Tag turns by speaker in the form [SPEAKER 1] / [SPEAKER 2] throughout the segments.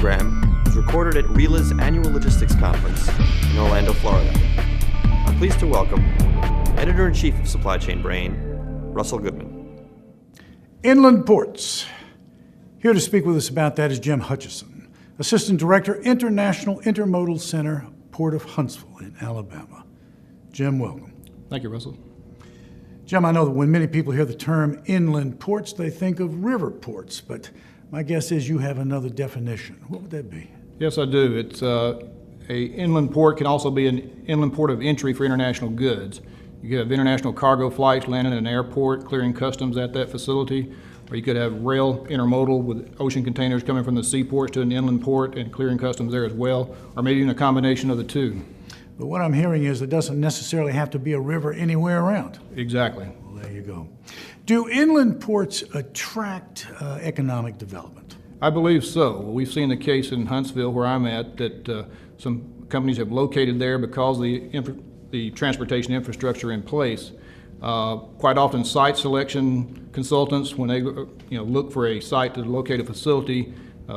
[SPEAKER 1] program was recorded at RILA's annual logistics conference in Orlando, Florida. I'm pleased to welcome Editor-in-Chief of Supply Chain Brain, Russell Goodman.
[SPEAKER 2] Inland ports. Here to speak with us about that is Jim Hutcheson, Assistant Director, International Intermodal Center, Port of Huntsville in Alabama. Jim, welcome.
[SPEAKER 3] Thank you, Russell.
[SPEAKER 2] Jim, I know that when many people hear the term inland ports, they think of river ports, but my guess is you have another definition. What would that be?
[SPEAKER 3] Yes, I do. It's a inland port can also be an inland port of entry for international goods. You could have international cargo flights landing at an airport, clearing customs at that facility, or you could have rail intermodal with ocean containers coming from the seaports to an inland port and clearing customs there as well, or maybe even a combination of the two.
[SPEAKER 2] But what I'm hearing is it doesn't necessarily have to be a river anywhere around.
[SPEAKER 3] Exactly.
[SPEAKER 2] Well, there you go. Do inland ports attract economic development?
[SPEAKER 3] I believe so. We've seen the case in Huntsville, where I'm at, that some companies have located there because the transportation infrastructure in place. Quite often, site selection consultants, when they look for a site to locate a facility,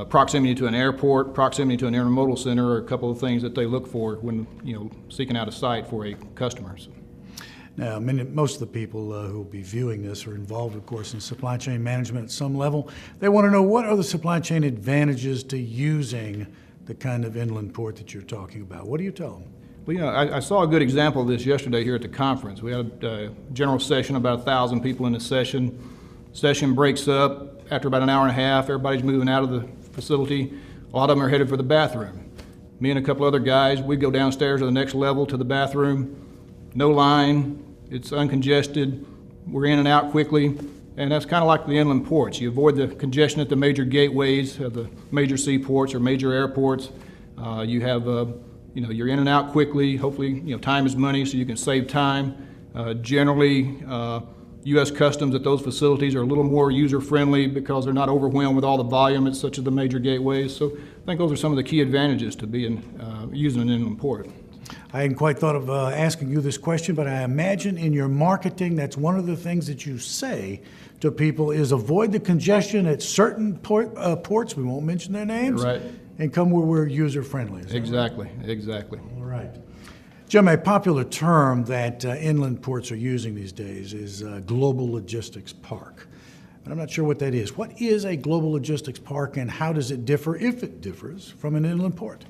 [SPEAKER 3] proximity to an airport, proximity to an intermodal center are a couple of things that they look for when seeking out a site for a customer.
[SPEAKER 2] Now, most of the people who will be viewing this are involved, of course, in supply chain management at some level. They want to know, what are the supply chain advantages to using the kind of inland port that you're talking about? What do you tell them?
[SPEAKER 3] Well, I saw a good example of this yesterday here at the conference. We had a general session, about 1,000 people in the session. Session breaks up after about an hour and a half. Everybody's moving out of the facility. A lot of them are headed for the bathroom. Me and a couple other guys, we go downstairs to the next level to the bathroom. No line, it's uncongested. We're in and out quickly, and that's kind of like the inland ports. You avoid the congestion at the major gateways of the major seaports or major airports. You have you're in and out quickly. Hopefully, time is money, so you can save time. Generally, U.S. Customs at those facilities are a little more user-friendly because they're not overwhelmed with all the volume at such of the major gateways. So I think those are some of the key advantages to using an inland port.
[SPEAKER 2] I hadn't quite thought of asking you this question, but I imagine in your marketing, that's one of the things that you say to people is avoid the congestion at certain ports. We won't mention their names.
[SPEAKER 3] Right.
[SPEAKER 2] And come where we're user-friendly.
[SPEAKER 3] Exactly, exactly.
[SPEAKER 2] All right. Jim, a popular term that inland ports are using these days is global logistics park. But I'm not sure what that is. What is a global logistics park, and how does it differ, if it differs, from an inland port?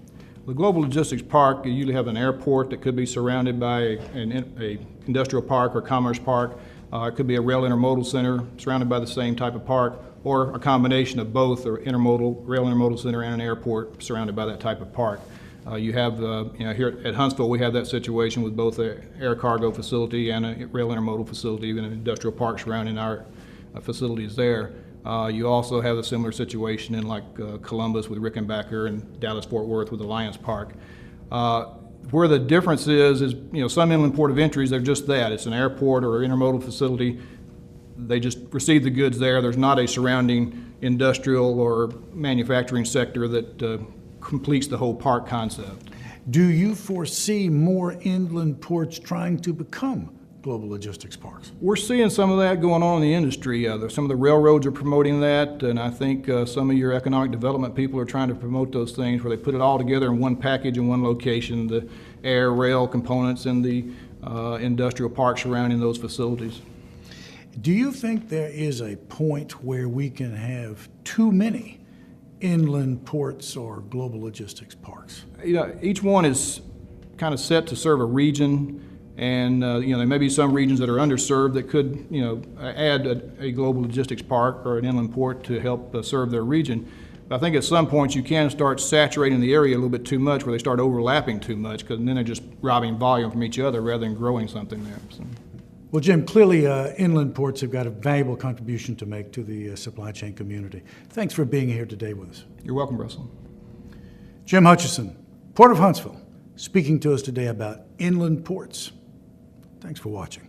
[SPEAKER 3] The global logistics park, you usually have an airport that could be surrounded by an industrial park or commerce park. It could be a rail intermodal center surrounded by the same type of park, or a combination of both, or rail intermodal center and an airport surrounded by that type of park. You have, here at Huntsville, we have that situation with both an air cargo facility and a rail intermodal facility, and an industrial park surrounding our facilities there. You also have a similar situation in Columbus with Rickenbacker and Dallas-Fort Worth with Alliance Park. Where the difference is some inland port of entries, they're just that. It's an airport or an intermodal facility. They just receive the goods there. There's not a surrounding industrial or manufacturing sector that completes the whole park concept.
[SPEAKER 2] Do you foresee more inland ports trying to become global logistics parks?
[SPEAKER 3] We're seeing some of that going on in the industry. Some of the railroads are promoting that, and I think some of your economic development people are trying to promote those things where they put it all together in one package in one location, the air, rail components, and the industrial parks surrounding those facilities.
[SPEAKER 2] Do you think there is a point where we can have too many inland ports or global logistics parks?
[SPEAKER 3] Each one is kind of set to serve a region, and there may be some regions that are underserved that could add a global logistics park or an inland port to help serve their region. But I think at some point you can start saturating the area a little bit too much, where they start overlapping too much, because then they're just robbing volume from each other rather than growing something there. So.
[SPEAKER 2] Well, Jim, clearly inland ports have got a valuable contribution to make to the supply chain community. Thanks for being here today with us.
[SPEAKER 3] You're welcome, Russell.
[SPEAKER 2] Jim Hutcheson, Port of Huntsville, speaking to us today about inland ports. Thanks for watching.